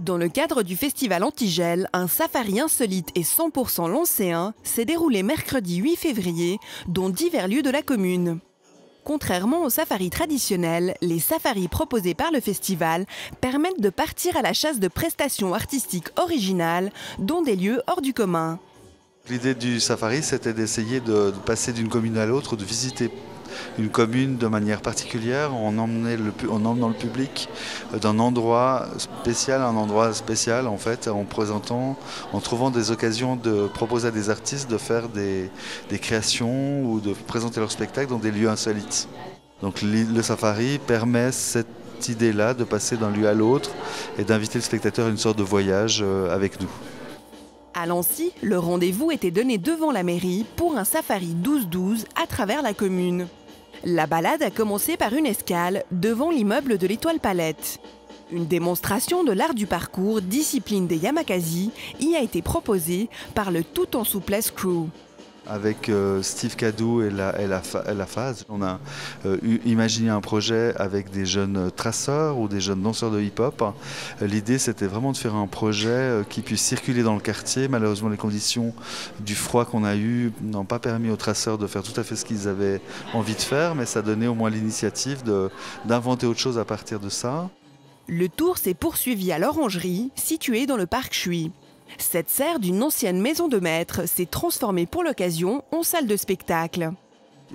Dans le cadre du festival Antigel, un safari insolite et 100% lancéen s'est déroulé mercredi 8 février dans divers lieux de la commune. Contrairement aux safaris traditionnels, les safaris proposés par le festival permettent de partir à la chasse de prestations artistiques originales dans des lieux hors du commun. L'idée du safari, c'était d'essayer de passer d'une commune à l'autre, de visiter une commune de manière particulière en emmenant le public d'un endroit spécial à un endroit spécial, en fait, en trouvant des occasions de proposer à des artistes de faire des créations ou de présenter leur spectacle dans des lieux insolites. Donc le safari permet cette idée-là de passer d'un lieu à l'autre et d'inviter le spectateur à une sorte de voyage avec nous. À Lancy, le rendez-vous était donné devant la mairie pour un safari 12-12 à travers la commune. La balade a commencé par une escale devant l'immeuble de l'Étoile Palette. Une démonstration de l'art du parcours, discipline des Yamakasi, y a été proposée par le Tout en Souplesse Crew. Avec Steve Cadou et la phase, on a imaginé un projet avec des jeunes traceurs ou des jeunes danseurs de hip-hop. L'idée, c'était vraiment de faire un projet qui puisse circuler dans le quartier. Malheureusement, les conditions du froid qu'on a eu n'ont pas permis aux traceurs de faire tout à fait ce qu'ils avaient envie de faire, mais ça donnait au moins l'initiative d'inventer autre chose à partir de ça. Le tour s'est poursuivi à l'Orangerie, située dans le parc Chuy. Cette serre d'une ancienne maison de maître s'est transformée pour l'occasion en salle de spectacle.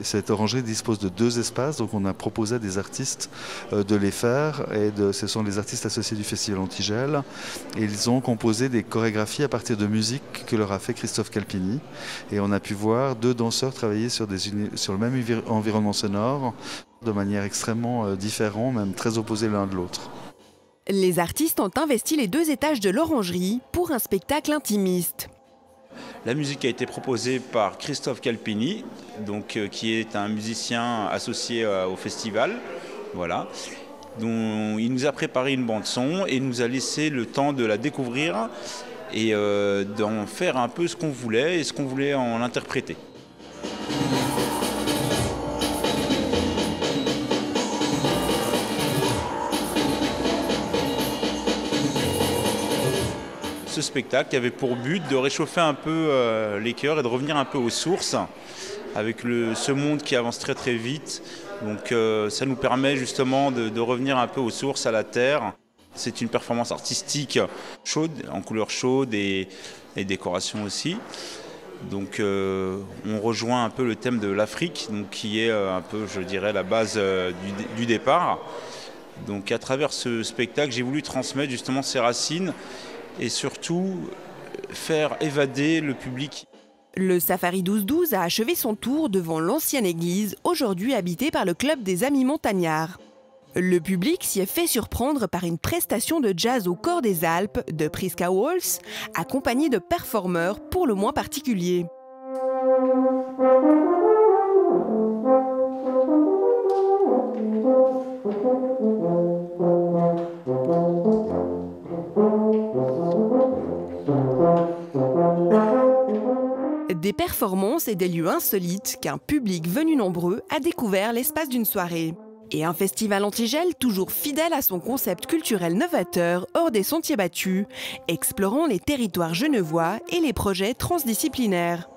Cette orangerie dispose de 2 espaces, donc on a proposé à des artistes de les faire. Ce sont les artistes associés du Festival Antigel. Et ils ont composé des chorégraphies à partir de musique que leur a fait Christophe Calpini. Et on a pu voir 2 danseurs travailler sur le même environnement sonore, de manière extrêmement différente, même très opposée l'un de l'autre. Les artistes ont investi les 2 étages de l'Orangerie pour un spectacle intimiste. La musique a été proposée par Christophe Calpini, qui est un musicien associé au festival. Voilà. Donc, il nous a préparé une bande-son et nous a laissé le temps de la découvrir et d'en faire un peu ce qu'on voulait et ce qu'on voulait en interpréter. Ce spectacle avait pour but de réchauffer un peu les cœurs et de revenir un peu aux sources avec ce monde qui avance très très vite. Donc ça nous permet justement de revenir un peu aux sources, à la terre. C'est une performance artistique chaude, en couleurs chaudes et décoration aussi. Donc on rejoint un peu le thème de l'Afrique, qui est un peu, je dirais, la base du départ. Donc à travers ce spectacle, j'ai voulu transmettre justement ces racines et surtout faire évader le public. Le Safari 12-12 a achevé son tour devant l'ancienne église, aujourd'hui habitée par le club des Amis Montagnards. Le public s'y est fait surprendre par une prestation de jazz au Corps des Alpes de Priska Waltz, accompagnée de performeurs pour le moins particuliers. Des performances et des lieux insolites qu'un public venu nombreux a découvert l'espace d'une soirée. Et un festival Antigel toujours fidèle à son concept culturel novateur hors des sentiers battus, explorant les territoires genevois et les projets transdisciplinaires.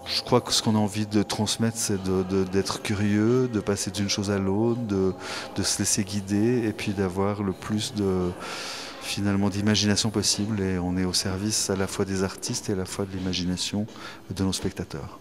Je crois que ce qu'on a envie de transmettre, c'est d'être curieux, de passer d'une chose à l'autre, de se laisser guider et puis d'avoir le plus d'imagination possible. Et on est au service à la fois des artistes et à la fois de l'imagination de nos spectateurs.